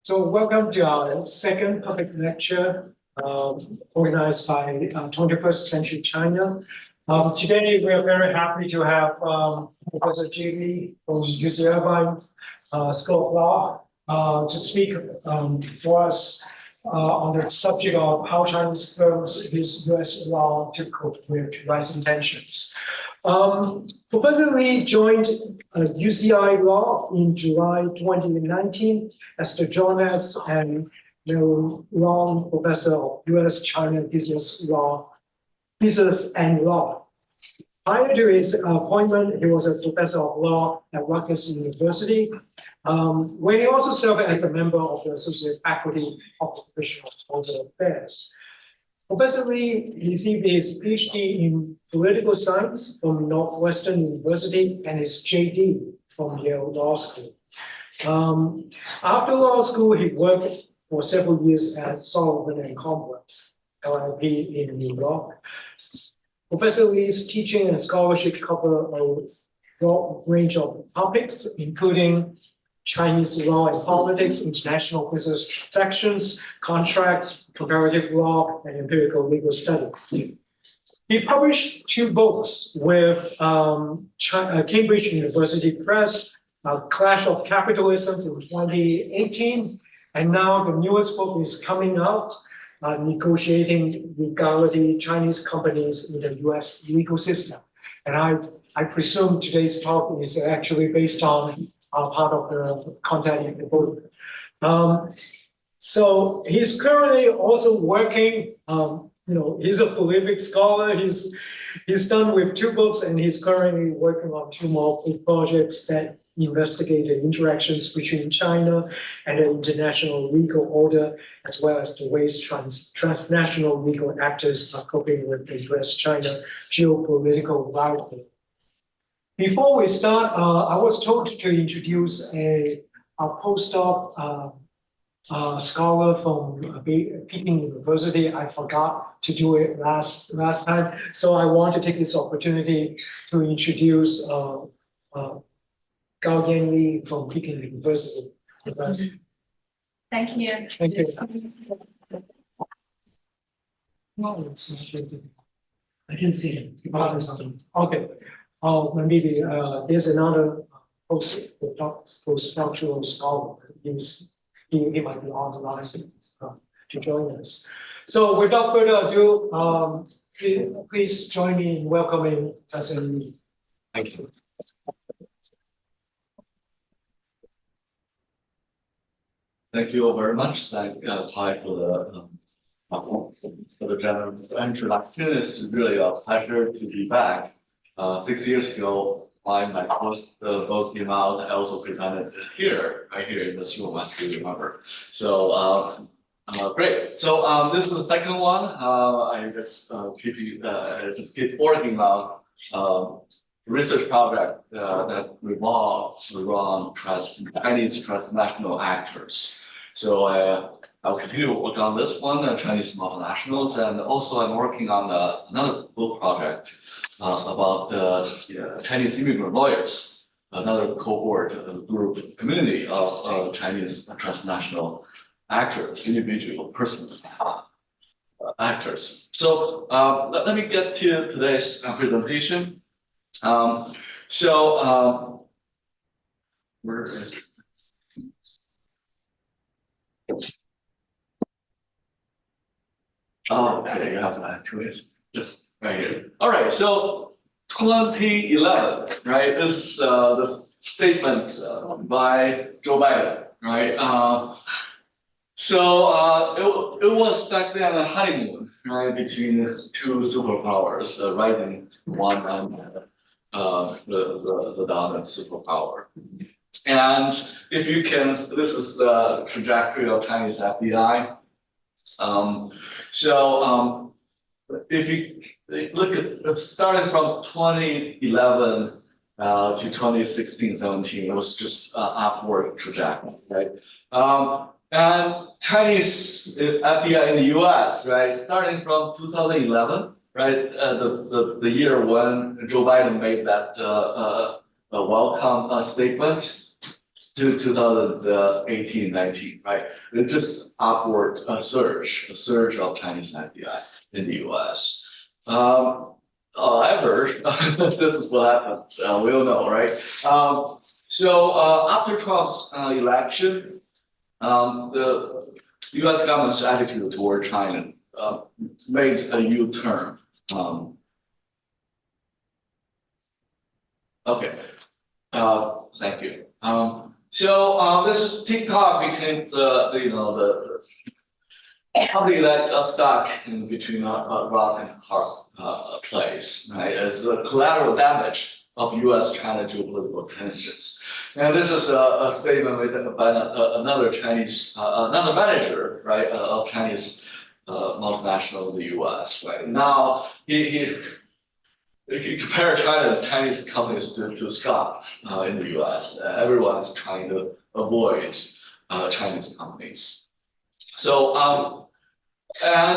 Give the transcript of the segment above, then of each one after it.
So welcome to our second public lecture organized by 21st Century China. Today we are very happy to have Professor Ji Li from UCI School of Law to speak for us on the subject of how Chinese firms use U.S. law to cope with rising tensions. Professor Li joined UCI Law in July 2019 as the journalist and long professor of U.S. China Business and Law. Prior to his appointment, he was a professor of law at Rutgers University, where he also served as a member of the associate faculty of the Division of Global Affairs. Professor Li received his PhD in political science from Northwestern University and his JD from Yale Law School. After law school, he worked for several years at Sullivan and Cromwell, LLP in New York. Professor Li's teaching and scholarship cover a broad range of topics, including Chinese law and politics, international business transactions, contracts, comparative law, and empirical legal study. He published two books with Cambridge University Press, Clash of Capitalism in 2018, and now the newest book is coming out, Negotiating Legality, Chinese Companies in the U.S. Legal System. And I presume today's talk is actually based on part of the content in the book. So he's currently also working, he's a prolific scholar. He's done with two books, and he's currently working on two more big projects that investigate the interactions between China and the international legal order, as well as the ways transnational legal actors are coping with the U.S. China geopolitical rivalry. Before we start, I was told to introduce a postdoc scholar from Peking University. I forgot to do it last time, so I want to take this opportunity to introduce Gao Yan Li from Peking University. Thank you. Thank you. No, it's not. I can see it. Okay. Maybe there's another postdoctoral scholar. He might be on the line to join us. So without further ado, please join me in welcoming Professor Li. Thank you. Thank you all very much. Thank Pai for the general introduction. It's really a pleasure to be back. 6 years ago, my first book came out. I also presented right here in this room, I still remember. So great. So this is the second one. I just keep working on research project that revolves around Chinese transnational actors. So I'll continue to work on this one, Chinese multinationals, and also I'm working on another book project about Chinese immigrant lawyers, another cohort, group, community of Chinese transnational actors, individual, personal actors. So let me get to today's presentation. Where is? Oh, okay, you have that choice. Just right here. All right, so 2011, right? This is this statement by Joe Biden, right? It was back then a honeymoon, right, between two superpowers, rising one and the dominant superpower. And if you can, this is the trajectory of Chinese FDI. If you look at starting from 2011 to 2016-17, it was just upward trajectory, right? And Chinese FDI in the U.S., right, starting from 2011, right, the year when Joe Biden made that welcome statement, to 2018-19, right? It's just upward a surge of Chinese FDI in the U.S. However, this is what happened. We all know, right? So after Trump's election, the U.S. government's attitude toward China made a U-turn. Okay. Thank you. So this TikTok became the company that got stuck in between a rock and a hard place, right? As the collateral damage of U.S. China geopolitical tensions. And this is a statement made by another manager, right, of Chinese multinational in the U.S. Right now, he compare Chinese companies to Scott in the U.S. Everyone is trying to avoid Chinese companies. So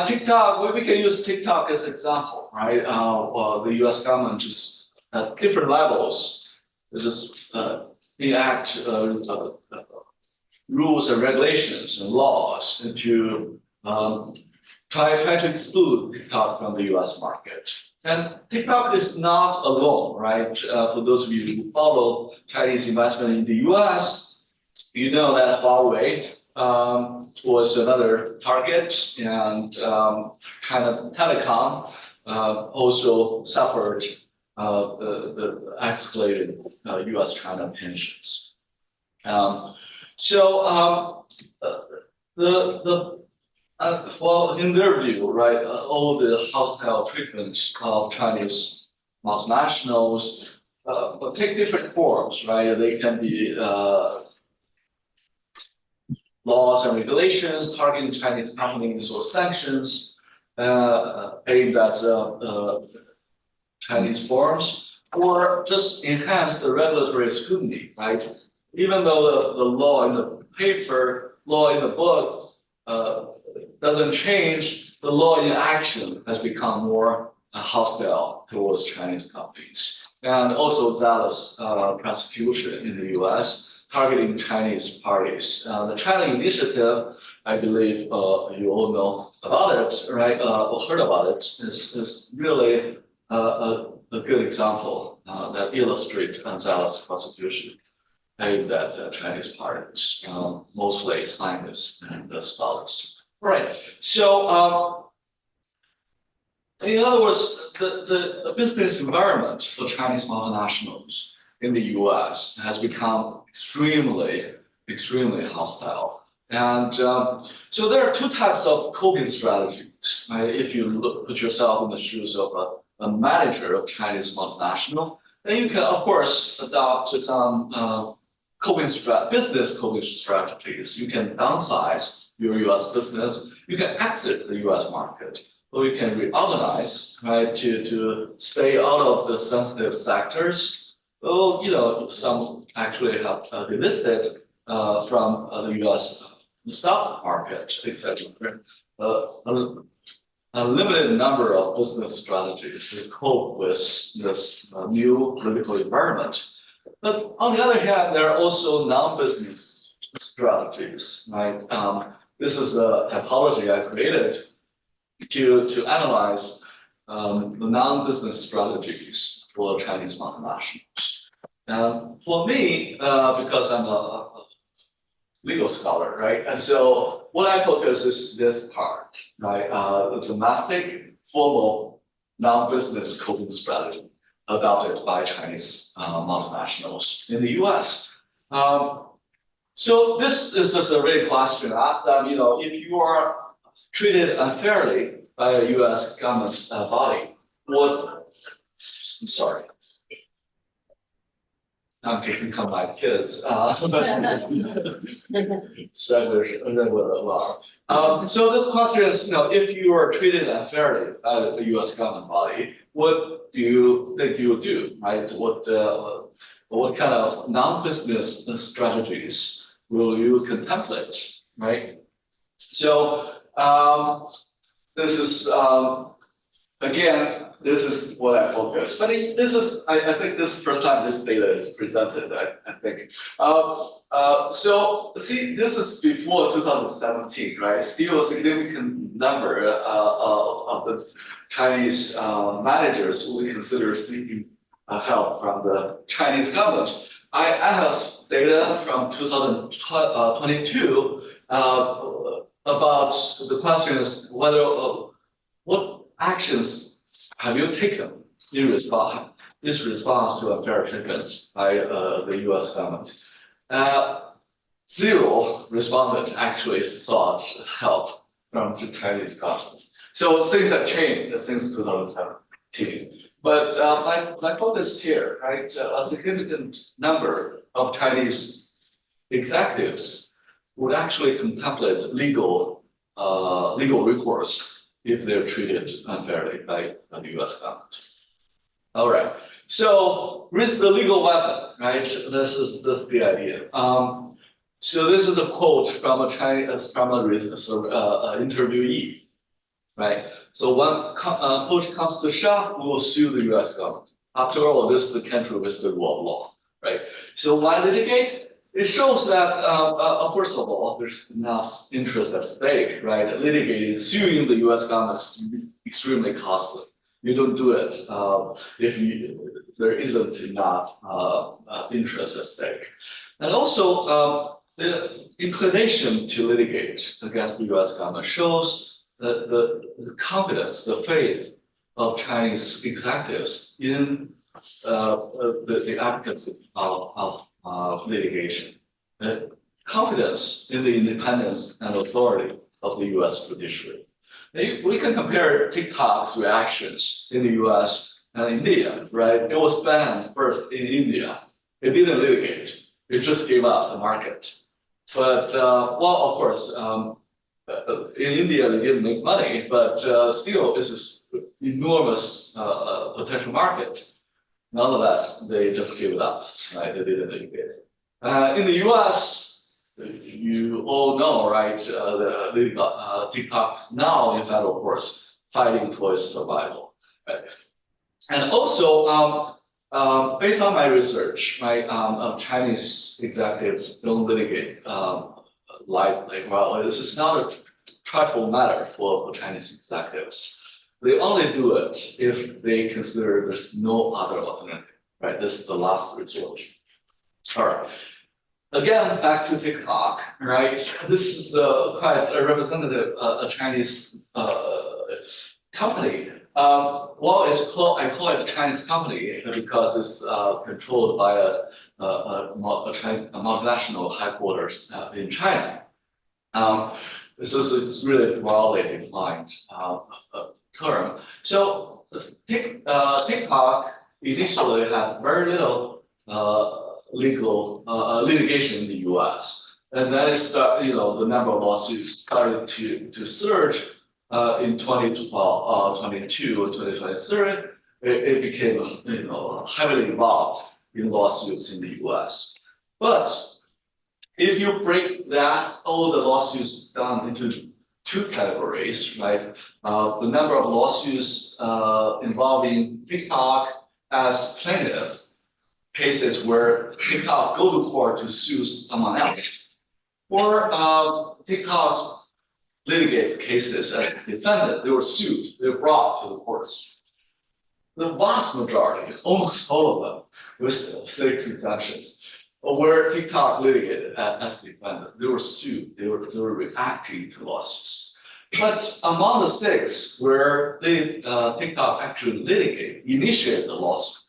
TikTok, we can use TikTok as an example, right? The U.S. government just at different levels just enact rules and regulations and laws to try to exclude TikTok from the U.S. market. And TikTok is not alone, right? For those of you who follow Chinese investment in the U.S., you know that Huawei was another target, and China Telecom also suffered the escalated U.S.-China tensions. Well, in their view, right, all the hostile treatments of Chinese multinationals take different forms, right? They can be laws and regulations targeting Chinese companies or sanctions aimed at Chinese firms, or just enhance the regulatory scrutiny, right? Even though the law in the paper, law in the book doesn't change, the law in action has become more hostile towards Chinese companies. And also zealous prosecution in the US targeting Chinese parties. The China Initiative, I believe you all know about it, right? Or heard about it, is really a good example that illustrates zealous prosecution aimed at Chinese parties, mostly scientists and scholars. Right. So, in other words, the business environment for Chinese multinationals in the U.S. has become extremely hostile. And so there are two types of coping strategies. Right? If you put yourself in the shoes of a manager of Chinese multinational, then you can, of course, adopt some business coping strategies. You can downsize your U.S. business. You can exit the U.S. market, or you can reorganize, right, to stay out of the sensitive sectors. Well, some actually have delisted from the U.S. stock market, etc. A limited number of business strategies to cope with this new political environment. But on the other hand, there are also non-business strategies, right? This is a typology I created to analyze the non-business strategies for Chinese multinationals. For me, because I'm a legal scholar, right? And so what I focus is this part, right? The domestic formal non-business coping strategy adopted by Chinese multinationals in the U.S. So this is just a great question. Ask them, if you are treated unfairly by a U.S. government body, I'm sorry. I'm taking come my kids. So this question is, if you are treated unfairly by a U.S. government body, what do you think you would do, right? What kind of non-business strategies will you contemplate, right? So this is again this is what I focus. But this is, I think this is the first time this data is presented, I think. So see, this is before 2017, right? Still a significant number of the Chinese managers who we consider seeking help from the Chinese government. I have data from 2022 about the question is whether what actions have you taken in response to unfair treatment by the U.S. government? Zero respondent actually sought help from the Chinese government. So things have changed since 2017. But my focus here, right? A significant number of Chinese executives would actually contemplate legal recourse if they're treated unfairly by the U.S. government. All right. So with the legal weapon, right? This is the idea. So this is a quote from an interviewee, right? So when push comes to shove, we will sue the U.S. government. After all, this is the country with the rule of law, right? So why litigate? It shows that, first of all, there's enough interest at stake, right? Litigating, suing the U.S. government is extremely costly. You don't do it if there isn't enough interest at stake. And also, the inclination to litigate against the U.S. government shows the confidence, the faith of Chinese executives in the advocacy of litigation, confidence in the independence and authority of the U.S. judiciary. We can compare TikTok's reactions in the U.S. and India, right? It was banned first in India. It didn't litigate. It just gave up the market. But, well, of course, in India, they didn't make money, but still, this is enormous potential market. Nonetheless, they just gave it up, right? They didn't litigate. In the U.S., you all know, right? TikTok's now in federal courts fighting for its survival, right? And also, based on my research, right, Chinese executives don't litigate lightly. Well, this is not a trifle matter for Chinese executives. They only do it if they consider there's no other alternative, right? This is the last resort. All right. Again, back to TikTok, right? This is quite a representative Chinese company. Well, I call it a Chinese company because it's controlled by a multinational headquarters in China. This is really broadly defined term. So TikTok initially had very little legal litigation in the U.S. And then the number of lawsuits started to surge in 2012, 22, 2023. It became heavily involved in lawsuits in the U.S. But if you break all the lawsuits down into two categories, right? The number of lawsuits involving TikTok as plaintiff, cases where TikTok go to court to sue someone else, or TikTok's litigate cases as defendant, they were sued, they were brought to the courts. The vast majority, almost all of them, with 6 exemptions, where TikTok litigated as defendant, they were sued, they were reacting to lawsuits. But among the 6 where TikTok actually initiated the lawsuit,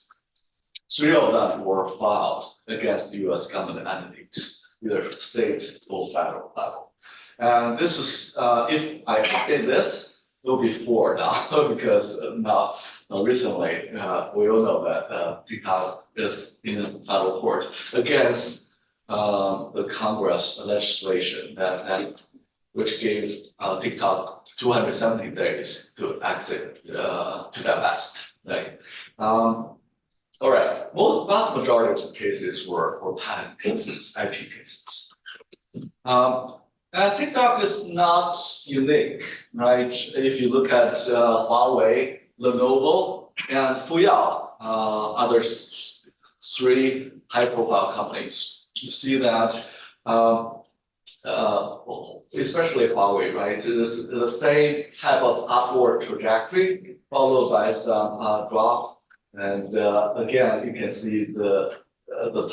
3 of them were filed against the U.S. government entities, either state or federal level. And this is, if I did this, it will be 4 now, because now recently, we all know that TikTok is in federal court against the Congress legislation which gave TikTok 270 days to exit, to divest, right? All right, vast majority of the cases were patent cases, IP cases. TikTok is not unique, right? If you look at Huawei, Lenovo, and Fuyao, others, three high-profile companies. You see that, especially Huawei, right? It is the same type of upward trajectory, followed by some drop. And again, you can see the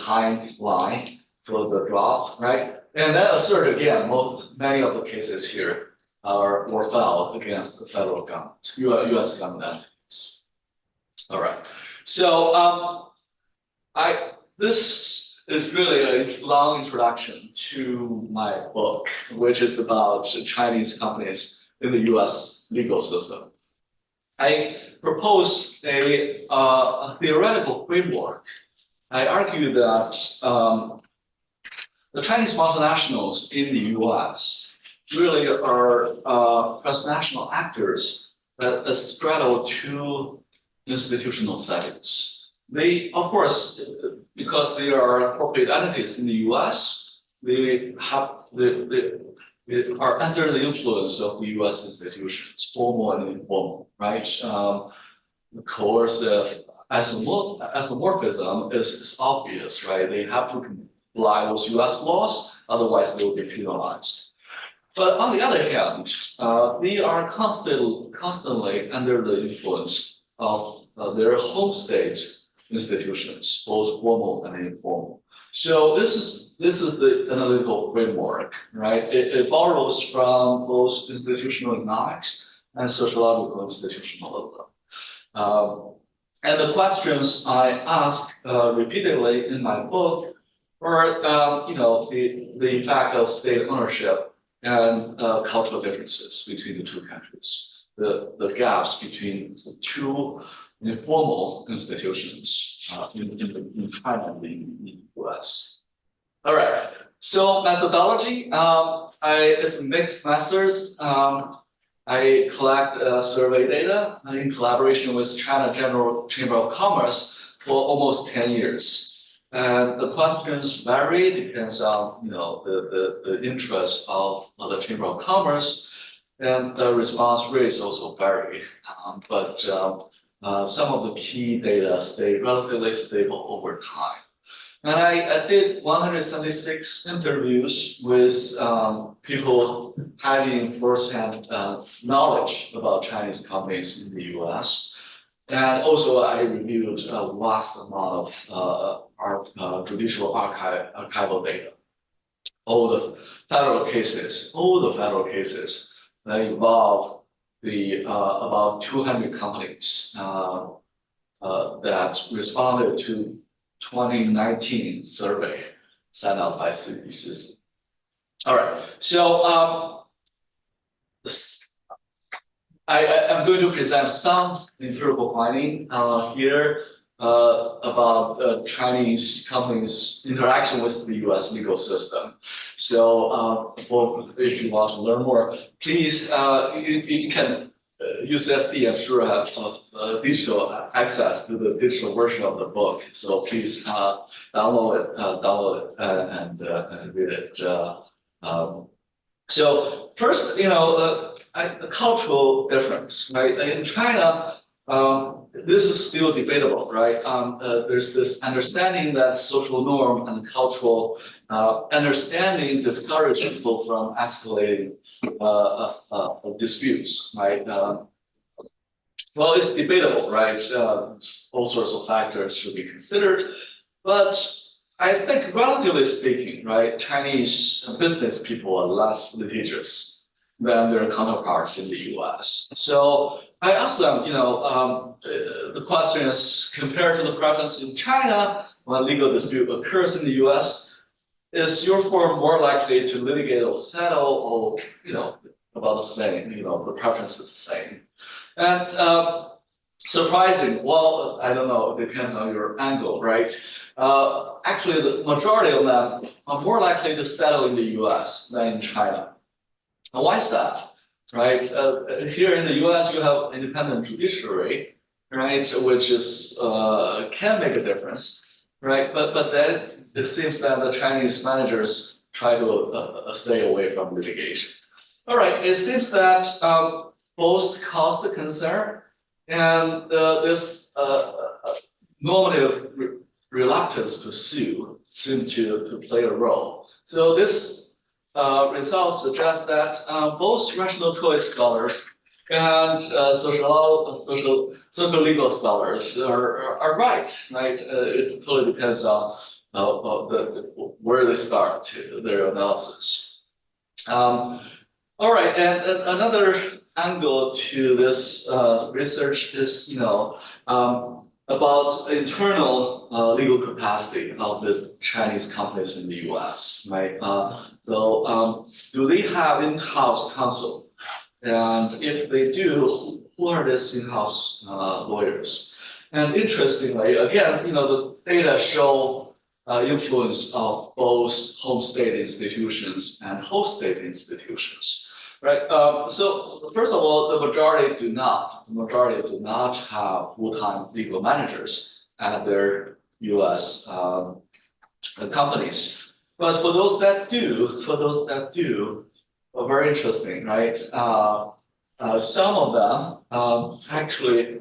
timeline for the drop, right? And then assert again, many of the cases here were filed against the federal government, U.S. government. All right. So this is really a long introduction to my book, which is about Chinese companies in the U.S. legal system. I propose a theoretical framework. I argue that the Chinese multinationals in the U.S. really are transnational actors that straddle two institutional settings. They, of course, because they are corporate entities in the U.S., they are under the influence of the U.S. institutions, formal and informal, right? Coercive isomorphism is obvious, right? They have to comply with U.S. laws, otherwise they will be penalized. But on the other hand, they are constantly under the influence of their home state institutions, both formal and informal. So this is the analytical framework, right? It borrows from both institutional economics and sociological institutionalism. And the questions I ask repeatedly in my book are, the effect of state ownership and cultural differences between the two countries, the gaps between the two informal institutions in China and in the US. All right. So methodology, it's mixed methods. I collect survey data in collaboration with China General Chamber of Commerce for almost 10 years. And the questions vary, depends on the interest of the Chamber of Commerce, and the response rates also vary. But some of the key data stay relatively stable over time. And I did 176 interviews with people having firsthand knowledge about Chinese companies in the US. And also I reviewed a vast amount of judicial archival data. All the federal cases that involve the about 200 companies that responded to 2019 survey sent out by CBC. All right, so I'm going to present some empirical finding here about Chinese companies' interaction with the U.S. legal system. So if you want to learn more, please, you can use SD, I'm sure have digital access to the digital version of the book. So please download it and read it. So first, the cultural difference, right? In China, this is still debatable, right? There's this understanding that social norm and cultural understanding discourage people from escalating disputes, right? Well, it's debatable, right? All sorts of factors should be considered, but I think, relatively speaking, right, Chinese business people are less litigious than their counterparts in the U.S. So I asked them, the question is, compared to the preference in China, when a legal dispute occurs in the U.S., is your firm more likely to litigate or settle, or about the same? The preference is the same. And surprising, well, I don't know, it depends on your angle, right? Actually, the majority of them are more likely to settle in the U.S. than in China. Now, why is that? Right? Here in the U.S., you have independent judiciary, right, which is can make a difference, right? But then it seems that the Chinese managers try to stay away from litigation. All right, it seems that both cause the concern, and this normative reluctance to sue seem to play a role. So this results suggest that both rational choice scholars and social legal scholars are right, right? It totally depends on where they start their analysis. All right, and another angle to this research is, about internal legal capacity of these Chinese companies in the U.S. Right? So, do they have in-house counsel? And if they do, who are these in-house lawyers? And interestingly, again, the data show influence of both home state institutions and host state institutions. Right. So first of all, the majority do not. The majority do not have full-time legal managers at their U.S. Companies. But for those that do, very interesting, right? Some of them actually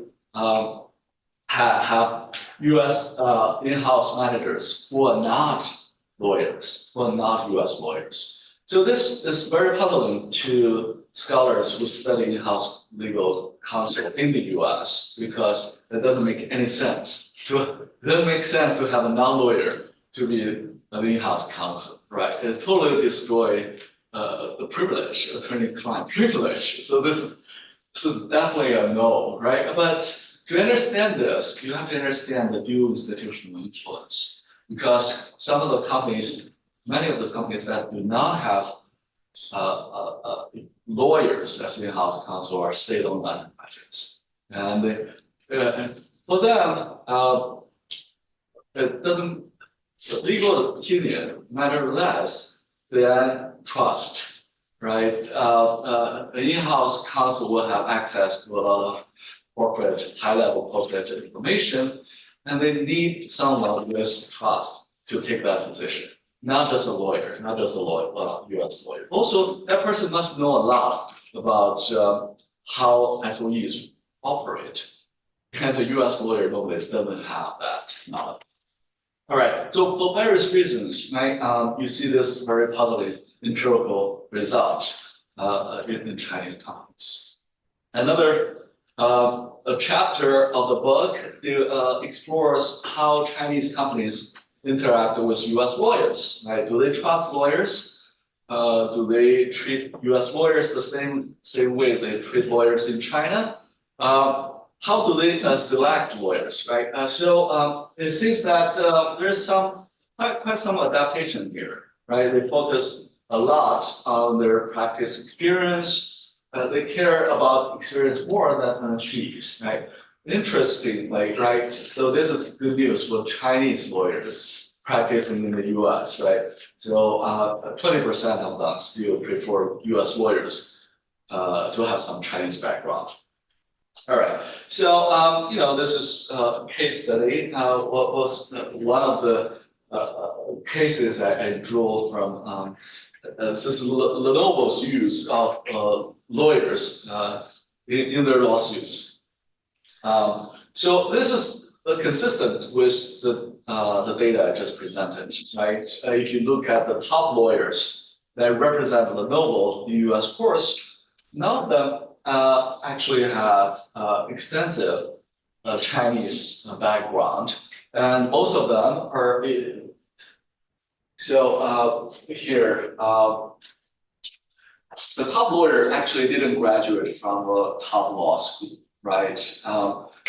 have U.S. in-house managers who are not lawyers, who are not U.S. lawyers. So this is very puzzling to scholars who study in-house legal counsel in the U.S. because it doesn't make any sense. It doesn't make sense to have a non-lawyer to be an in-house counsel, right? It's totally destroy the privilege, attorney-client privilege. So this is definitely a no, right? But to understand this, you have to understand the dual institutional influence because some of the companies. Many of the companies that do not have lawyers as in-house counsel are state-owned enterprises, and for them, it doesn't. The legal opinion matter less than trust, right? An in-house counsel will have access to a lot of corporate, high-level corporate information, and they need someone with trust to take that position. Not just a lawyer, not just a lawyer, U.S. lawyer. Also, that person must know a lot about how SOEs operate. And the U.S. lawyer normally doesn't have that knowledge. All right, so for various reasons, right, you see this very puzzling empirical result in Chinese companies. Another a chapter of the book explores how Chinese companies interact with U.S. lawyers. Right? Do they trust lawyers? Do they treat U.S. lawyers the same way they treat lawyers in China? How do they select lawyers? Right? So it seems that there's quite some adaptation here. Right? They focus a lot on their practice experience. They care about experience more than fees. Right? Interestingly, right? So this is good news for Chinese lawyers practicing in the U.S. Right? So 20% of them still prefer U.S. lawyers to have some Chinese background. All right. So this is a case study. What was one of the cases I drew from this is Lenovo's use of lawyers in their lawsuits. So this is consistent with the data I just presented, right? If you look at the top lawyers that represent Lenovo in the U.S. courts, none of them actually have extensive Chinese background, and most of them are. So here, the top lawyer actually didn't graduate from a top law school. Right?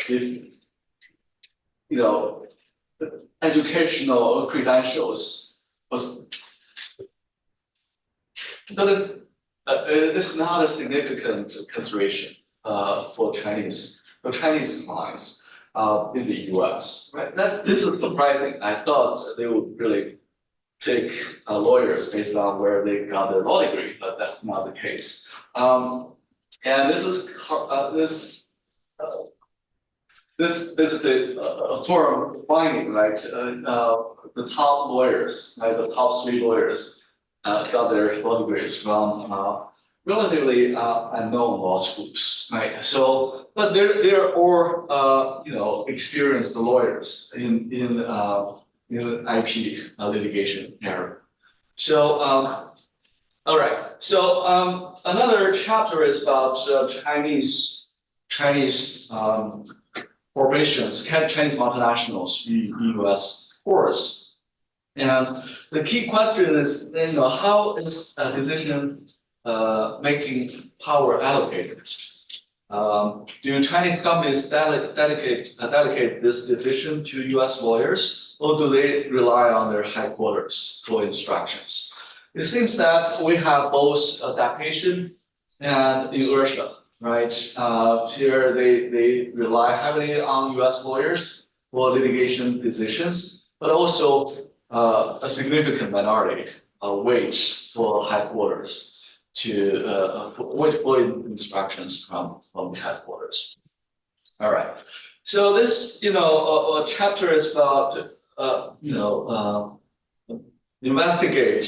If the educational credentials it's not a significant consideration for Chinese clients in the U.S. Right? This is surprising. I thought they would really pick lawyers based on where they got their law degree, but that's not the case. And this is this basically a firm finding, right? The top lawyers, right? The top 3 lawyers got their law degrees from relatively unknown law schools, right? So, but they're all experienced lawyers in IP litigation area. So, all right. So another chapter is about Chinese corporations, Chinese multinationals in U.S. courts. And the key question is, how is decision making power allocated? Do Chinese companies delegate this decision to U.S. lawyers, or do they rely on their headquarters for instructions? It seems that we have both adaptation and inertia, right? Here they rely heavily on U.S. lawyers for litigation decisions, but also a significant minority waits for headquarters to wait for instructions from headquarters. All right. So this, chapter is about, investigate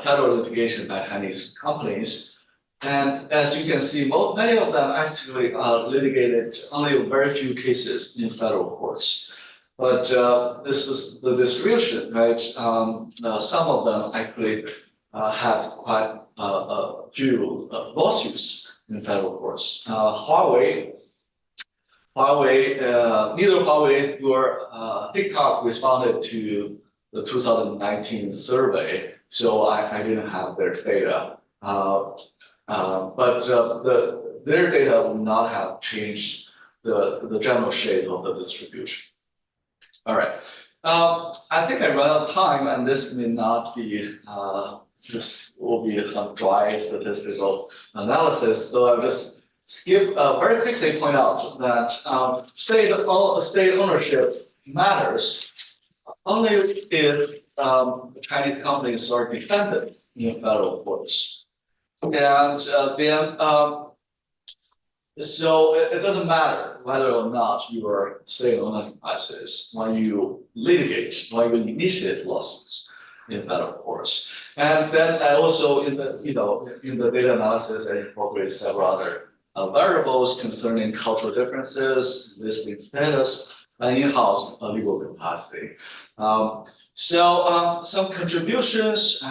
federal litigation by Chinese companies. And as you can see, many of them actually litigated only very few cases in federal courts. But this is the distribution, right? Some of them actually had quite a few lawsuits in federal courts. Neither Huawei nor TikTok responded to the 2019 survey, so I didn't have their data. But their data would not have changed the general shape of the distribution. All right. I think I ran out of time, and this may not be, this will be some dry statistical analysis. So I'll just skip, very quickly point out that state ownership matters only if Chinese companies are defended in federal courts. And then, so it doesn't matter whether or not you are state-owned enterprises when you litigate, when you initiate lawsuits in federal courts. And then I also in the data analysis I incorporate several other variables concerning cultural differences, listing status, and in-house legal capacity. Some contributions.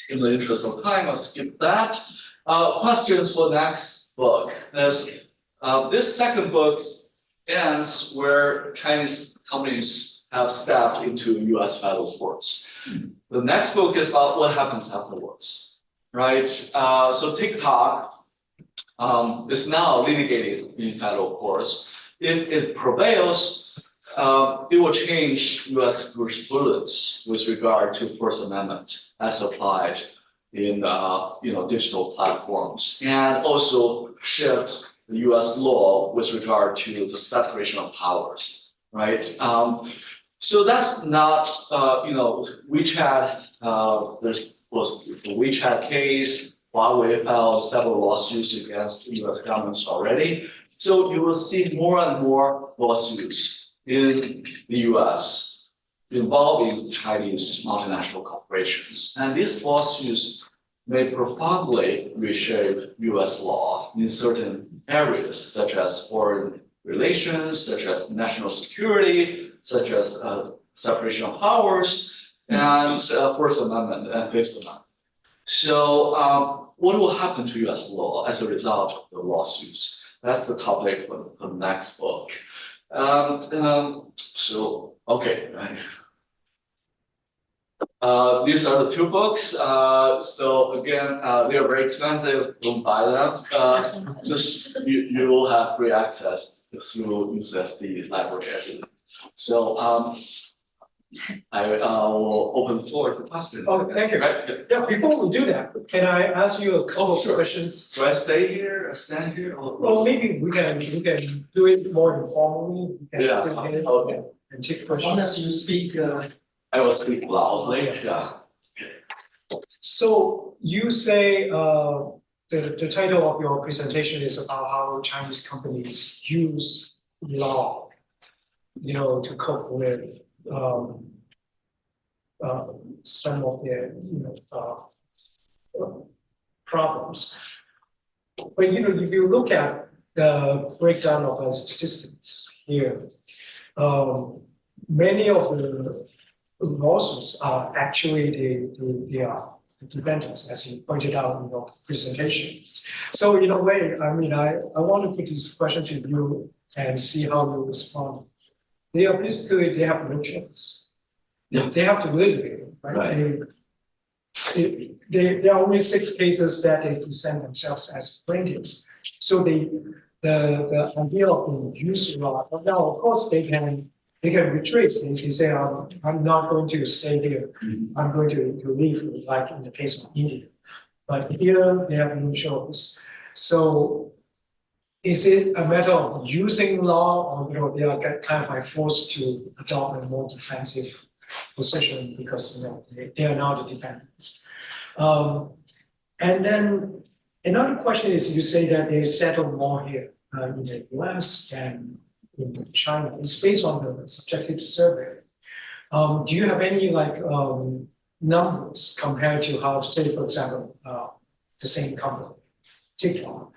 In the interest of time, I'll skip that. Questions for next book. This second book ends where Chinese companies have stepped into U.S. federal courts. The next book is about what happens afterwards, right? So TikTok is now litigated in federal courts. If it prevails, it will change U.S. jurisprudence with regard to First Amendment as applied in digital platforms, and also shift the U.S. law with regard to the separation of powers, right? So that's not WeChat. There was the WeChat case. Huawei filed several lawsuits against the U.S. government already. So you will see more and more lawsuits in the U.S. involving Chinese multinational corporations. And these lawsuits may profoundly reshape U.S. law in certain areas, such as foreign relations, such as national security, such as separation of powers, and First Amendment and Fifth Amendment. So what will happen to U.S. law as a result of the lawsuits? That's the topic for the next book. Okay. These are the two books. So again, they are very expensive. Don't buy them. Just you will have free access through USD library. So I will open the floor to questions. Oh, thank you. Right? Yeah, before we do that, can I ask you a couple of questions? Do I stay here, stand here? Well, maybe we can do it more informally. We can Yeah. sit here Okay. and take As questions. long as you speak, I will speak loudly. Yeah. So you say the title of your presentation is about how Chinese companies use law, to cope with some of their problems. But if you look at the breakdown of our statistics here, many of the lawsuits are actually they are defendants, as you pointed out in your presentation. So in a way, I mean, I want to put this question to you and see how you respond. They are basically, they have no choice. Yeah. They have to litigate, right? Right. There are only 6 cases that they present themselves as plaintiffs. So the idea of the use law, now of course they can retreat. They can say, I'm not going to stay here. I'm going to leave, like in the case of India. But here they have no choice. So is it a matter of using law, or they are kind of like forced to adopt a more defensive position because they are now the defendants? And then another question is, you say that they settle more here in the U.S. than in China. It's based on the subjective survey. Do you have any numbers compared to how, say, for example, the same company, TikTok,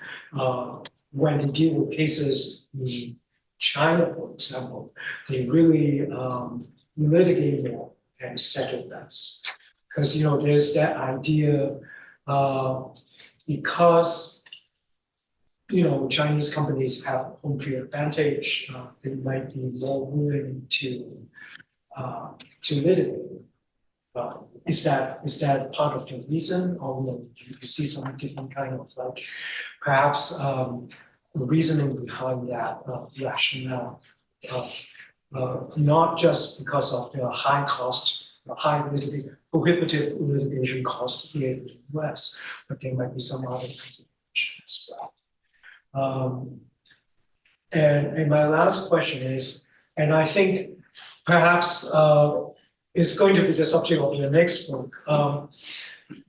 when they deal with cases in China, for example, they really litigate more and settle less? Because there's that idea because Chinese companies have home field advantage, they might be more willing to litigate. Is that part of the reason, or do you see some different kind of perhaps reasoning behind that rationale? Not just because of the high cost, prohibitive litigation cost here in the US, but there might be some other consideration as well. And my last question is, and I think perhaps it's going to be the subject of your next book.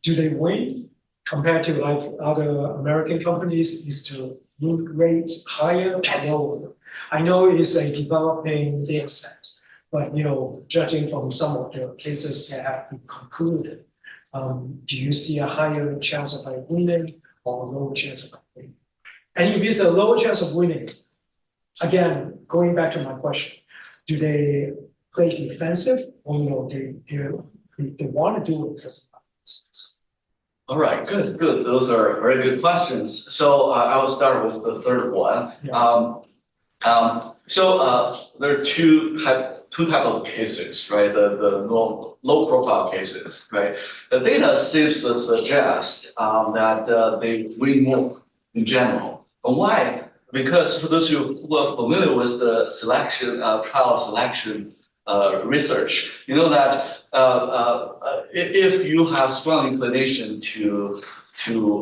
Do they win compared to other American companies? Is the win rate higher or lower? I know it's a developing data set, but judging from some of the cases that have been concluded, do you see a higher chance of winning or a lower chance of winning? And if it's a lower chance of winning, again, going back to my question, do they play defensive, or they want to do it because of business? All right, good. Those are very good questions. So I will start with the third one. Yeah. So there are two type of cases, right? The low profile cases, right? The data seems to suggest that they win more in general. And why? Because for those who are familiar with the trial selection research, you know that if you have strong inclination to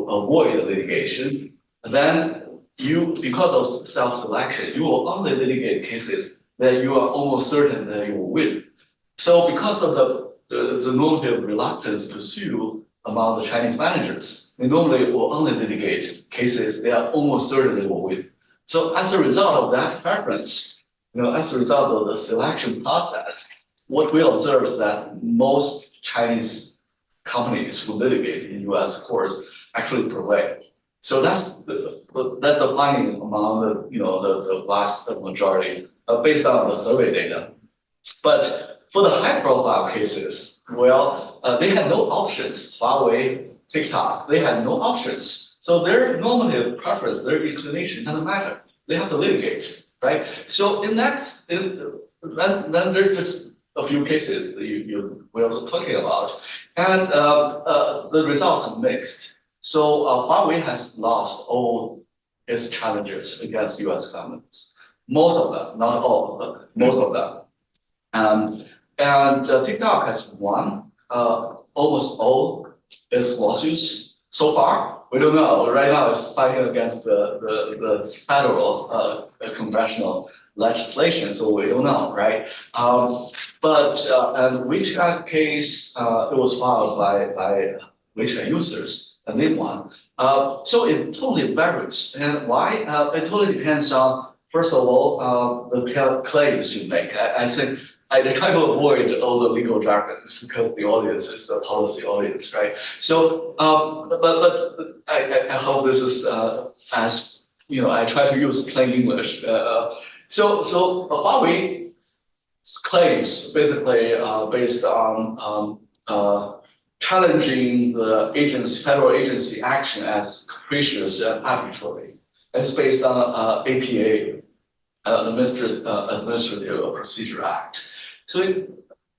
avoid litigation, then because of self-selection, you will only litigate cases that you are almost certain that you will win. So because of the normative reluctance to sue among the Chinese managers, they normally will only litigate cases they are almost certain they will win. So as a result of that preference, as a result of the selection process, what we observe is that most Chinese companies who litigate in U.S. courts actually prevail. So that's the finding among the vast majority based on the survey data. But for the high-profile cases, well, they had no options. Huawei, TikTok, they had no options. So their normative preference, their inclination doesn't matter. They have to litigate, right? So then there's just a few cases that we are talking about, and the results are mixed. So Huawei has lost all its challenges against U.S. companies. Most of them, not all of them, most of them. And TikTok has won almost all its lawsuits so far. We don't know. Right now, it's fighting against the federal congressional legislation, so we don't know, right? But and WeChat case, it was filed by WeChat users, and they won. So it totally varies. And why? It totally depends on, first of all, the claims you make. I think I try to avoid all the legal jargons because the audience is the policy audience, right? So, but I hope this is as I try to use plain English. So Huawei claims basically based on challenging the federal agency action as capricious and arbitrary. It's based on APA, Administrative Procedure Act. So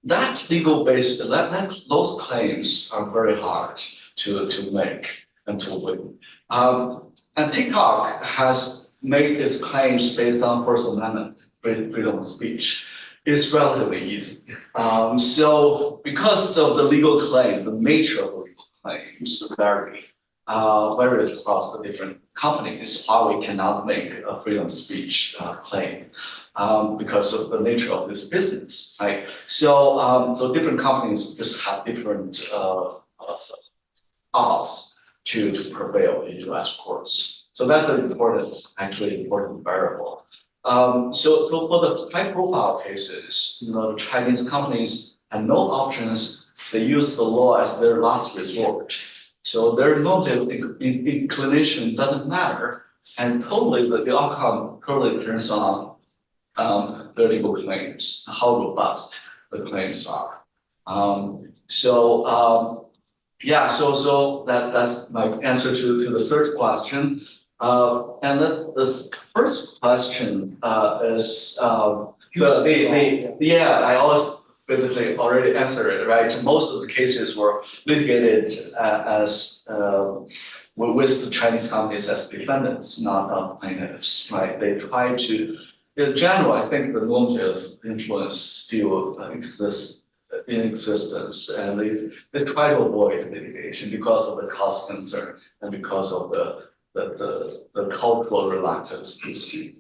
that legal base, those claims are very hard to make and to win. And TikTok has made its claims based on First Amendment freedom of speech. It's relatively easy. So because of the legal claims, the nature of the legal claims vary across the different companies. Huawei cannot make a freedom of speech claim because of the nature of this business, right? So different companies just have different odds to prevail in U.S. courts. So that's an important variable. So for the high-profile cases, the Chinese companies have no options. They use the law as their last resort. So their motive inclination doesn't matter, and totally the outcome totally turns on their legal claims, how robust the claims are. So that's my answer to the third question. And then the first question is I always basically already answered it, right? Most of the cases were litigated as with the Chinese companies as defendants, not plaintiffs, right? They try to, in general, I think the normative influence still exists in existence, and they try to avoid litigation because of the cost concern and because of the cultural reluctance to sue.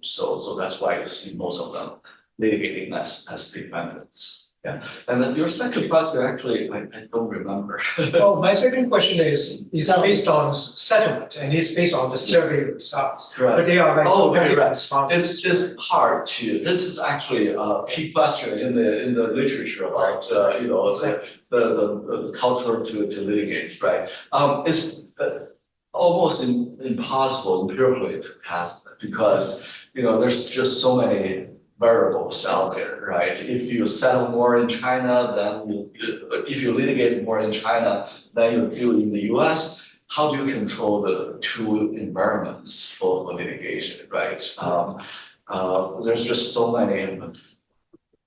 So that's why you see most of them litigating as defendants. Yeah. And then your second question, actually, I don't remember. Well, my second question is based on settlement, and it's based on the survey results. Right. But they are like right. It's just hard to. This is actually a key question in the literature about the culture to litigate, right? It's almost impossible empirically to test because there's just so many variables out there, right? If you settle more in China, then if you litigate more in China than you do in the U.S., how do you control the two environments for litigation, right? There's just so many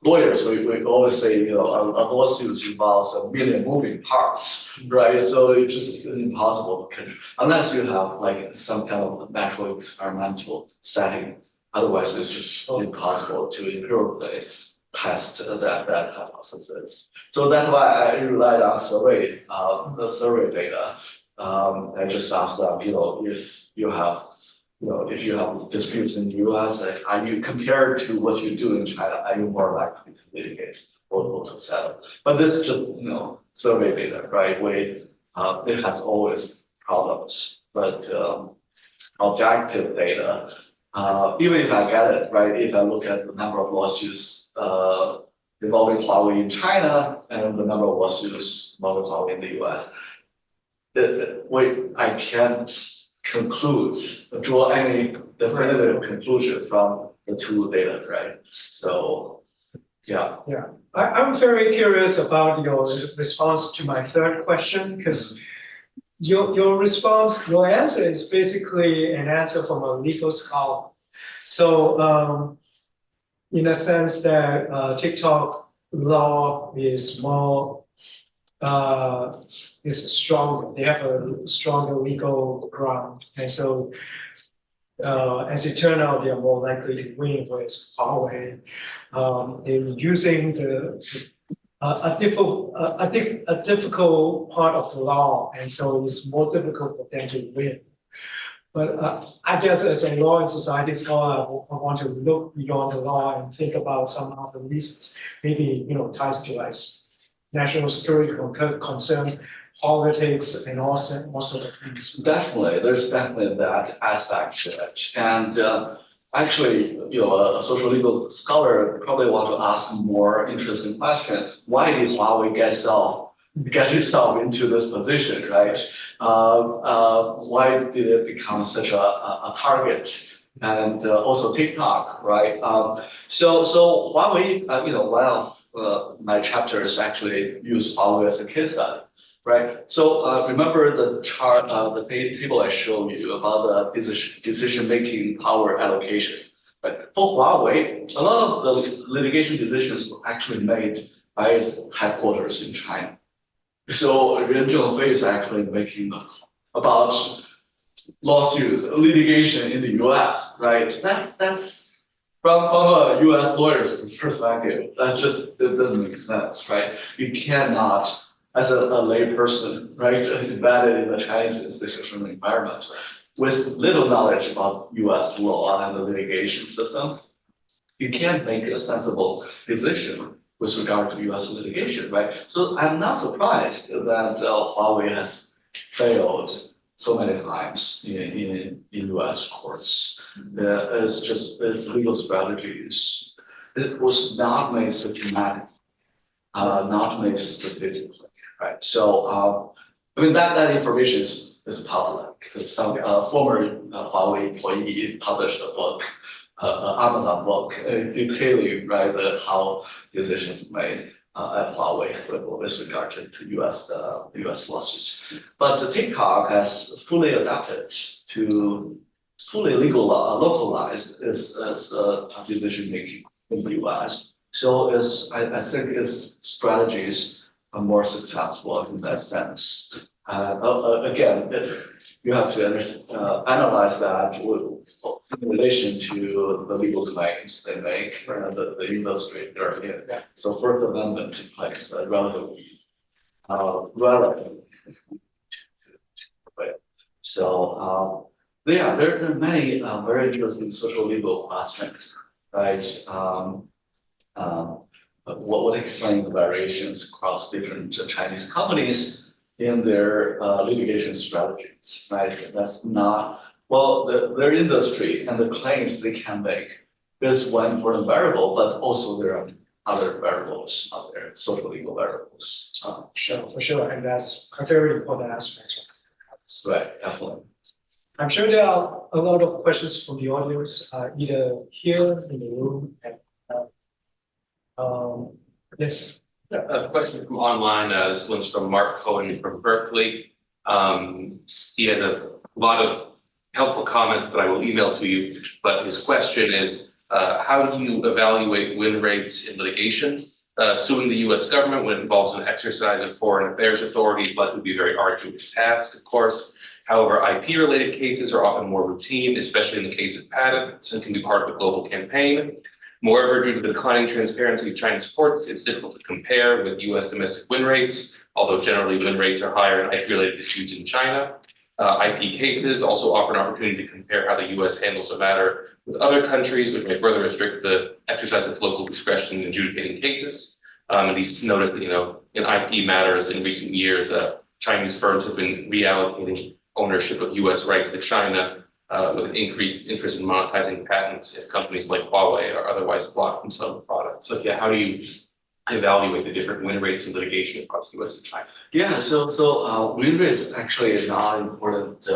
lawyers. We always say, a lawsuit involves a million moving parts, right? So it's just impossible unless you have like some kind of natural experimental setting. Otherwise, it's just impossible to empirically test that hypothesis. So that's why I relied on the survey data. I just asked them, if you have disputes in the U.S., are you compared to what you do in China, are you more likely to litigate or to settle? But this is just, survey data, right? It has always problems, but objective data, even if I get it, right, if I look at the number of lawsuits involving Huawei in China and the number of lawsuits involving Huawei in the U.S., I can't draw any definitive conclusion from the two data, right? So, yeah. Yeah, I'm very curious about your response to my third question because your answer is basically an answer from a legal scholar. So, in a sense that TikTok law is more is stronger. They have a stronger legal ground, and so as it turned out, they are more likely to win. Whereas Huawei, they're using a difficult part of the law, and so it's more difficult for them to win. But I guess as a law and society scholar, I want to look beyond the law and think about some other reasons, maybe ties to like national security concern, politics, and also the things. Definitely, there's definitely that aspect to it. And actually, a social legal scholar probably want to ask more interesting question. Why did Huawei get itself into this position, right? Why did it become such a target? And also TikTok, right? So Huawei, one of my chapters actually use Huawei as a case study. Right. So remember the chart, the table I showed you about the decision-making power allocation. Right. For Huawei, a lot of the litigation decisions were actually made by its headquarters in China. So Ren Zhenghui is actually making about lawsuits, litigation in the U.S. Right. That's from a U.S. lawyer's perspective. That doesn't make sense, right? You cannot, as a lay person, right, embedded in the Chinese institutional environment, with little knowledge about U.S. law and the litigation system, you can't make a sensible decision with regard to U.S. litigation, right? So I'm not surprised that Huawei has failed so many times in U.S. courts. Its legal strategies. It was not made systematic, not made strategically. Right. So, I mean, that information is public. Some former Huawei employee published a book, Amazon book, detailing right how decisions made at Huawei with regard to U.S. Lawsuits. But TikTok has fully adapted to fully localized its decision making in the U.S. So I think its strategies are more successful in that sense. Again, you have to analyze that in relation to the legal claims they make, the industry they're in. So First Amendment claims are relatively easy. Relatively. So there are many very interesting social legal questions, right? What would explain the variations across different Chinese companies in their litigation strategies, right? That's not, well, their industry and the claims they can make is one important variable, but also there are other variables out there, social legal variables. Sure, for sure, and that's a very important aspect of this. Right, definitely. I'm sure there are a lot of questions from the audience, either here in the room and yes. A question from online. This one's from Mark Cohen from Berkeley. He had a lot of helpful comments that I will email to you, but his question is, how do you evaluate win rates in litigation? Suing the U.S. government when it involves an exercise of foreign affairs authority is likely to be a very arduous task, of course. However, IP-related cases are often more routine, especially in the case of patents, and can be part of a global campaign. Moreover, due to the declining transparency of Chinese courts, it's difficult to compare with U.S. domestic win rates, although generally win rates are higher in IP-related disputes in China. IP cases also offer an opportunity to compare how the U.S. handles a matter with other countries, which may further restrict the exercise of local discretion in adjudicating cases. And he's noted that, in IP matters in recent years, Chinese firms have been reallocating ownership of U.S. rights to China, with increased interest in monetizing patents if companies like Huawei are otherwise blocked from selling products. So yeah, how do you evaluate the different win rates in litigation across the U.S. and China? Yeah, so win rates actually is not an important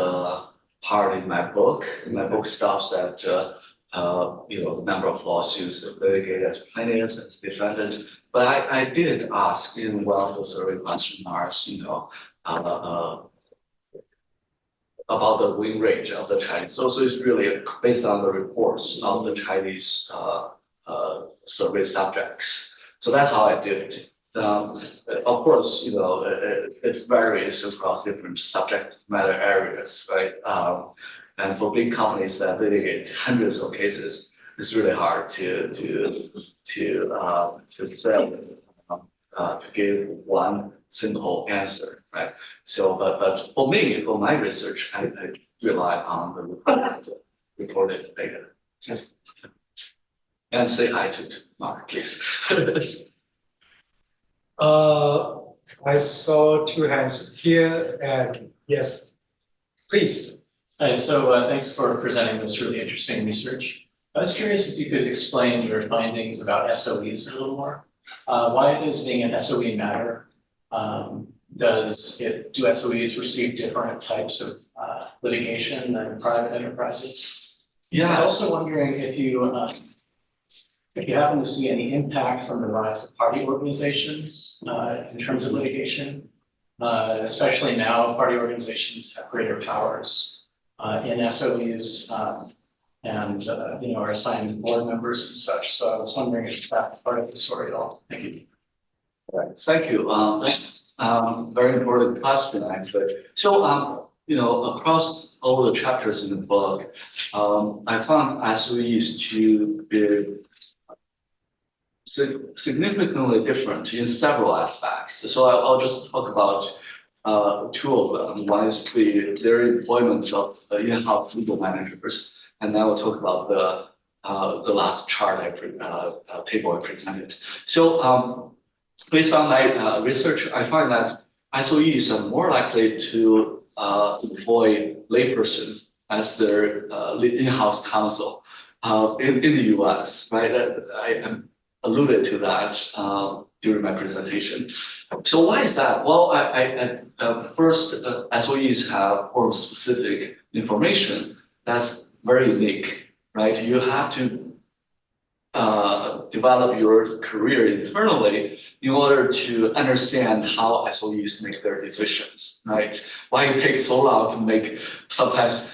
part in my book. My book stops at the number of lawsuits litigated as plaintiffs as defendants. But I did ask in one of the survey questionnaires, about the win rate of the Chinese. So it's really based on the reports of the Chinese survey subjects. So that's how I did it. Of course, it varies across different subject matter areas, right? And for big companies that litigate hundreds of cases, it's really hard to say, to give one simple answer, right? So, but for me, for my research, I rely on the reported data. And say hi to Mark, please. I saw two hands here, and yes, please. Hi, so thanks for presenting this really interesting research. I was curious if you could explain your findings about SOEs a little more. Why does being an SOE matter? Do SOEs receive different types of litigation than private enterprises? Yeah. I was also wondering if you happen to see any impact from the rise of party organizations in terms of litigation, especially now party organizations have greater powers in SOEs and are assigned board members and such. So I was wondering if that's part of the story at all. Thank you. Right. Thank you. Very important question, actually. So, across all the chapters in the book, I found SOEs to be significantly different in several aspects. So I'll just talk about two of them. One is their employment of in-house legal managers, and then we'll talk about the last chart table I presented. So based on my research, I find that SOEs are more likely to employ layperson as their in-house counsel in the U.S. Right? I alluded to that during my presentation. So why is that? Well, first, SOEs have form-specific information that's very unique, right? You have to develop your career internally in order to understand how SOEs make their decisions, right? Why it takes so long to make sometimes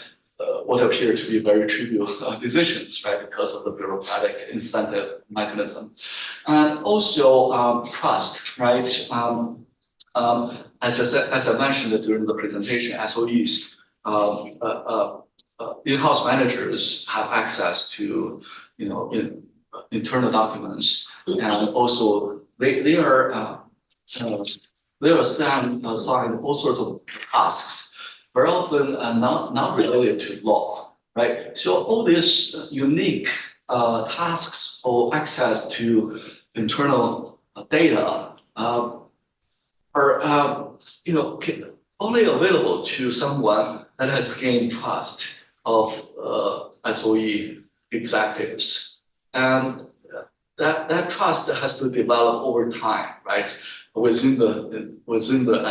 what appear to be very trivial decisions, right? Because of the bureaucratic incentive mechanism. And also trust, right? As I mentioned during the presentation, SOEs, in-house managers have access to, internal documents, and also they are assigned all sorts of tasks, very often not related to law, right? So all these unique tasks or access to internal data are only available to someone that has gained trust of SOE executives. And that trust has to develop over time, right? Within the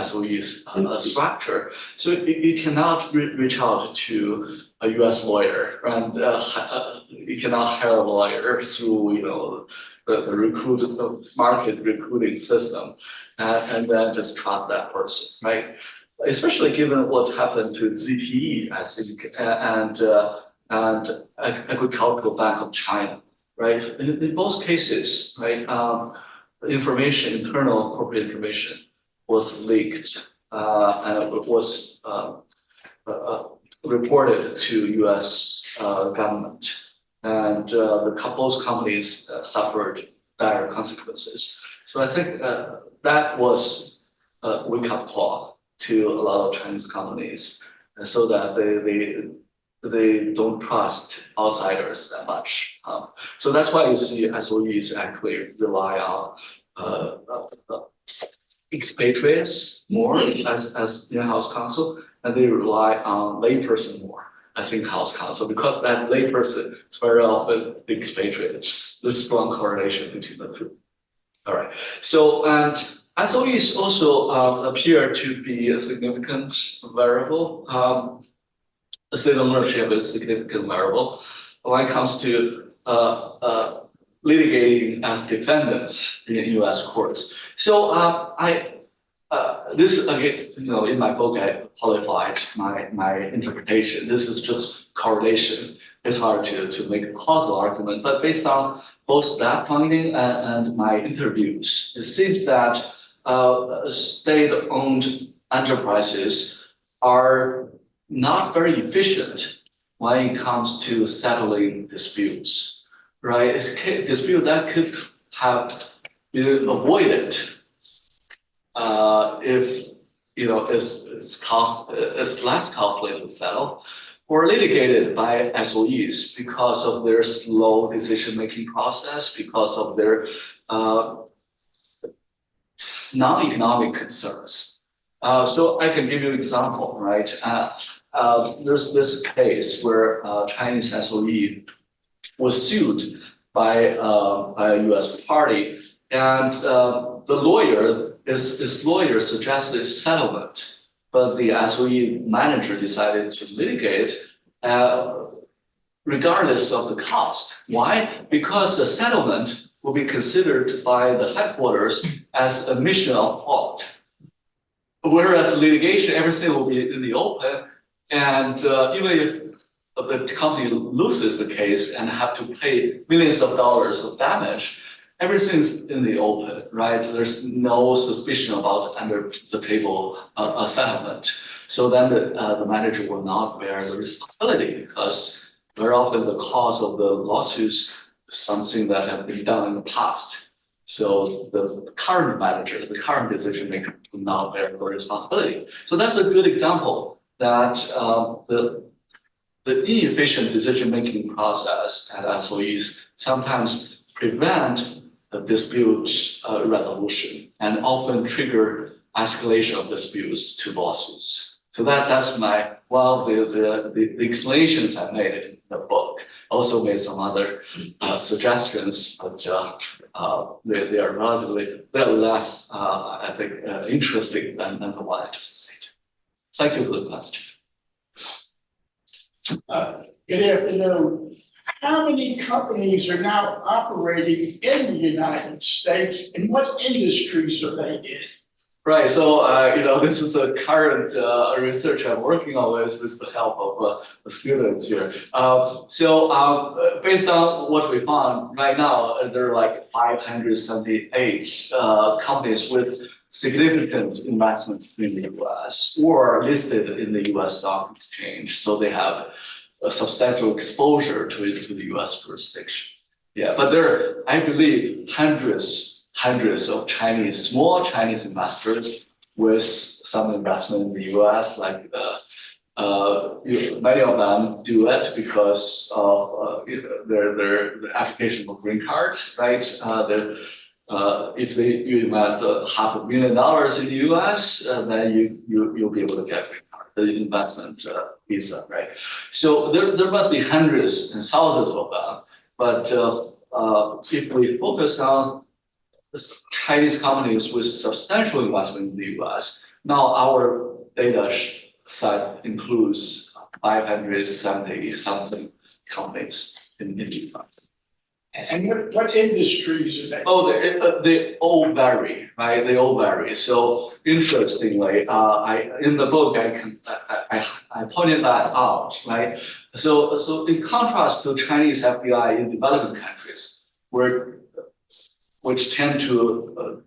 SOE's structure. So you cannot reach out to a U.S. lawyer, and you cannot hire a lawyer through the market recruiting system, and then just trust that person, right? Especially given what happened to ZTE, I think, and Agricultural Bank of China. Right. In both cases, right, internal corporate information was leaked and it was reported to U.S. government, and both companies suffered dire consequences. So I think that was a wake-up call to a lot of Chinese companies, so that they don't trust outsiders that much. So that's why you see SOEs actually rely on expatriates more as in-house counsel, and they rely on layperson more as in-house counsel, because that layperson is very often the expatriate. There's strong correlation between the two. All right. So, and SOEs also appear to be a significant variable. State ownership is a significant variable when it comes to litigating as defendants in U.S. courts. So this again, in my book, I qualified my interpretation. This is just correlation. It's hard to make a causal argument, but based on both that finding and my interviews, it seems that state-owned enterprises are not very efficient when it comes to settling disputes, right? It's a dispute that could have been avoided if it's less costly to settle, or litigated by SOEs because of their slow decision-making process, because of their non-economic concerns. So I can give you an example, right? There's this case where Chinese SOE was sued by a U.S. party, and his lawyer suggested settlement, but the SOE manager decided to litigate, regardless of the cost. Why? Because the settlement will be considered by the headquarters as admission of fault. Whereas litigation, everything will be in the open, and even if the company loses the case and have to pay millions of dollars of damage, everything's in the open, right? There's no suspicion about under the table a settlement. So then the manager will not bear the responsibility, because very often the cause of the lawsuits is something that have been done in the past. So the current manager, the current decision maker, will not bear the responsibility. So that's a good example that the inefficient decision-making process at SOEs sometimes prevent the dispute resolution and often trigger escalation of disputes to lawsuits. So that's my the explanations I made in the book. Also made some other suggestions, but they are relatively less, I think, interesting than the one I just made. Thank you for the question. Good afternoon. How many companies are now operating in the United States, and what industries are they in? Right. So this is a current research I'm working on with the help of a student here. Based on what we found right now, there are like 578 companies with significant investment in the U.S. or listed in the U.S. stock exchange. So they have a substantial exposure to the U.S. jurisdiction. Yeah, but there are, I believe, hundreds of small Chinese investors with some investment in the U.S. Like many of them do it because of their application for green card, right? If you invest $500,000 in the U.S., then you'll be able to get green card, the investment visa, right? So there must be hundreds and thousands of them. But if we focus on Chinese companies with substantial investment in the U.S., now our data set includes 570 something companies in the U.S. And what industries are they? Oh, they all vary, right? They all vary. So interestingly, in the book I pointed that out, right? So in contrast to Chinese FDI in developing countries, which tend to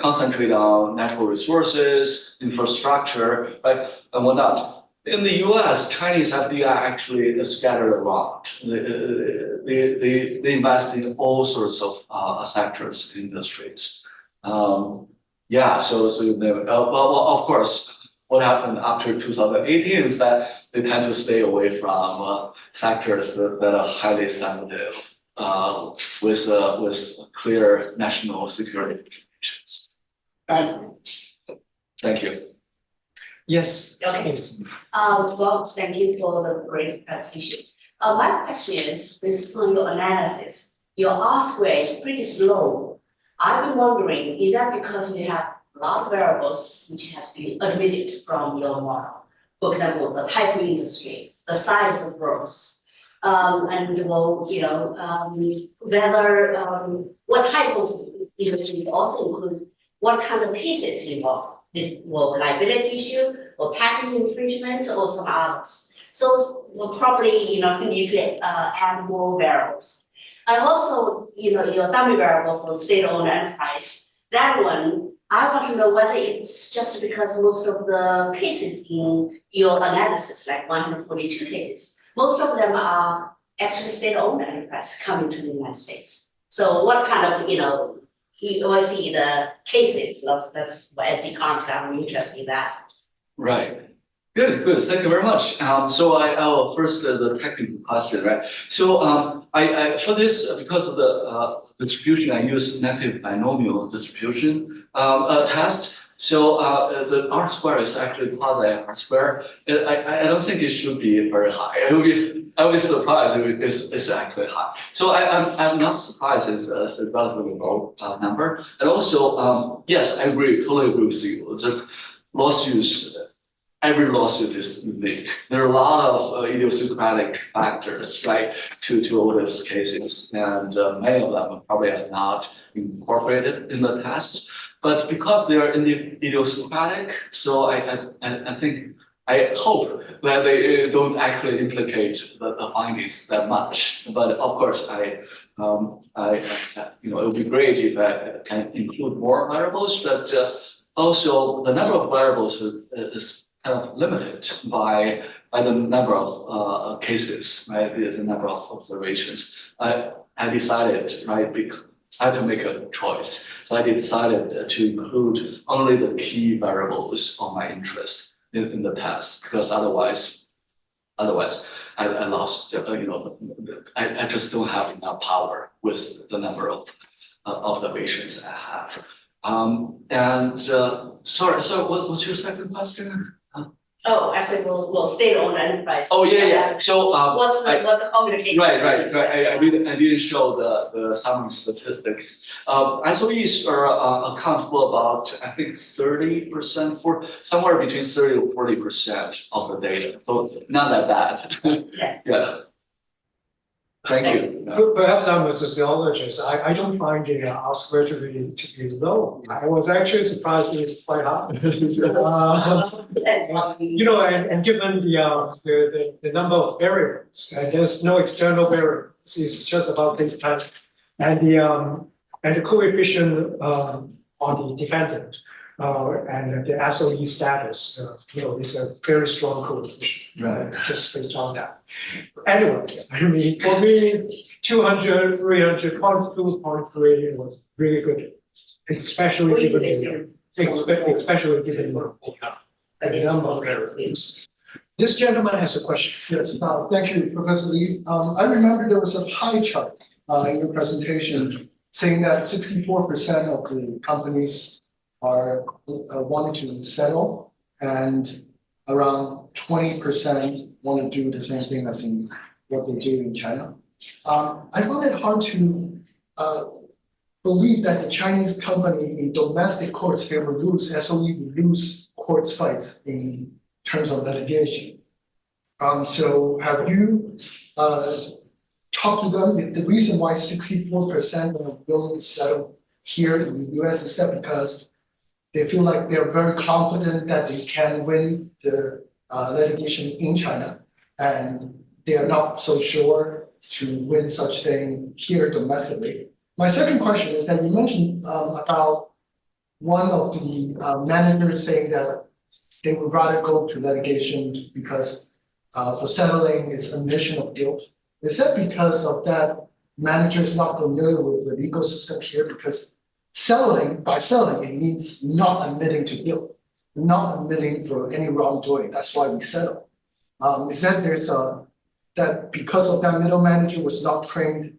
concentrate on natural resources, infrastructure, right, and whatnot. In the U.S., Chinese FDI actually is scattered around. They invest in all sorts of sectors, industries. So you know, well, of course, what happened after 2018 is that they tend to stay away from sectors that are highly sensitive with clear national security implications. Thank you. Yes. Okay. Please. Well, thank you for the great presentation. My question is, based on your analysis, your R square is pretty slow. I've been wondering, is that because you have a lot of variables which has been omitted from your model? For example, the type of industry, the size of growth, and whether what type of industry also includes what kind of cases involved. Or liability issue, or patent infringement, or some others. So we'll probably, need to add more variables. And also, your dummy variable for state-owned enterprise, that one, I want to know whether it's just because most of the cases in your analysis, like 142 cases, most of them are actually state-owned enterprise coming to the United States. So what kind of, you always see the cases, that's as economics, I'm interested in that. Right. Good. Thank you very much. So I'll first the technical question, right? So I for this, because of the distribution, I use negative binomial distribution test. So the R square is actually quasi R square. I don't think it should be very high. I would be surprised if it's actually high. So I'm not surprised it's a relatively low number. And also, yes, I agree, totally agree with you. There's lawsuits. Every lawsuit is unique. There are a lot of idiosyncratic factors, right, to all these cases, and many of them probably are not incorporated in the test. But because they are idiosyncratic, so I think I hope that they don't actually implicate the findings that much. But of course, it would be great if I can include more variables, but also the number of variables is kind of limited by the number of cases, right? The number of observations. I decided, right, I had to make a choice. So I decided to include only the key variables of my interest in the test, because otherwise I lost, I just don't have enough power with the number of observations I have. Sorry, so what was your second question? Oh, I said, we'll stay on enterprise. Oh, yeah. So, What the communication? Right. I didn't show the summary statistics. SOEs account for about, I think, 30%, for somewhere between 30 to 40% of the data. So not that bad. Yeah. Thank you. Perhaps I'm a sociologist. I don't find the R square to be low. I was actually surprised it's quite high. And given the number of variables, there's no external variables. It's just about this time, and the coefficient on the defendant and the SOE status. Is a very strong coefficient. Right. Just based on that. Anyway, I mean, for me, 200, 300, 0.2, was really good, especially given the number of variables. This gentleman has a question. Yes, thank you, Professor Lee. I remember there was a pie chart in your presentation saying that 64% of the companies are wanting to settle, and around 20% want to do the same thing as in what they do in China. I find it hard to believe that the Chinese company in domestic courts, they will lose, SOE will lose courts fights in terms of litigation. So have you talked to them? The reason why 64% are willing to settle here in the US is that because they feel like they're very confident that they can win the litigation in China, and they are not so sure to win such thing here domestically. My second question is that you mentioned about one of the managers saying that they would rather go to litigation because for settling is admission of guilt. Is that because of that manager is not familiar with the legal system here? Because by settling, it means not admitting to guilt, not admitting for any wrongdoing. That's why we settle. Is that that because of that middle manager was not trained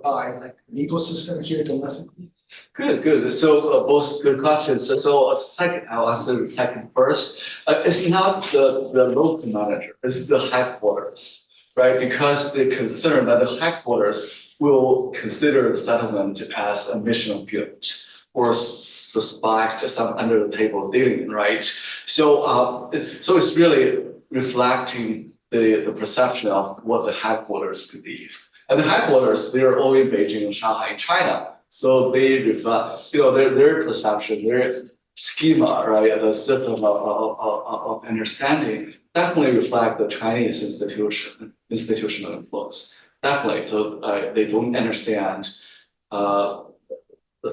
by legal system here domestically? Good. So both good questions. So second, I'll answer the second first. It's not the local manager, it's the headquarters, right? Because they're concerned that the headquarters will consider the settlement as admission of guilt or suspect some under the table dealing, right? So it's really reflecting the perception of what the headquarters believe. And the headquarters, they're all in Beijing and Shanghai, China. So they reflect, their perception, their schema, right, the system of understanding definitely reflect the Chinese institutional influence. Definitely, so, they don't understand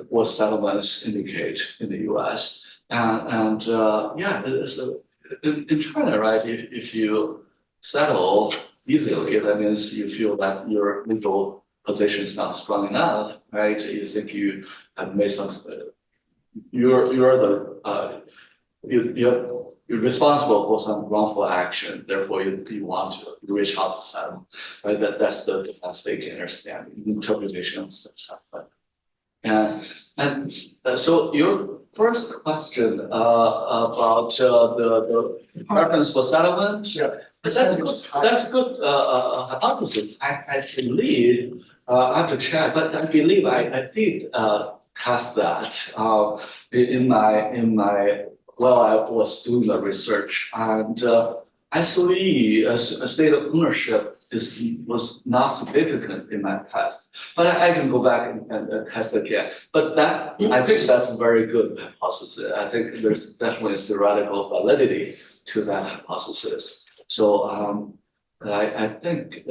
what settlements indicate in the U.S. And it's in China, right? If you settle easily, that means you feel that your legal position is not strong enough, right? You think you have made some. You're responsible for some wrongful action. Therefore, you want to reach out to settle, right? That's the best they can understand interpretation of stuff. And so your first question, about, the preference for settlement. Yeah. That's a good, hypothesis. I believe, I have to check, but I believe I did, test that, while I was doing the research, and, SOE, a state of ownership was not significant in my test. But I can go back and test again. But I think that's a very good hypothesis. I think there's definitely theoretical validity to that hypothesis. So, I think,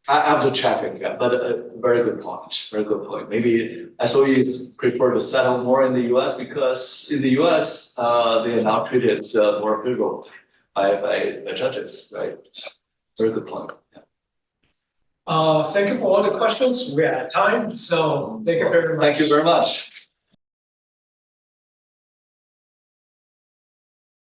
I have to check again, but very good point, very good point. Maybe SOEs prefer to settle more in the US because in the US, they are now treated more favorably by judges, right? Very good point. Thank you for all the questions. We're at time, so thank you very much. Thank you very much.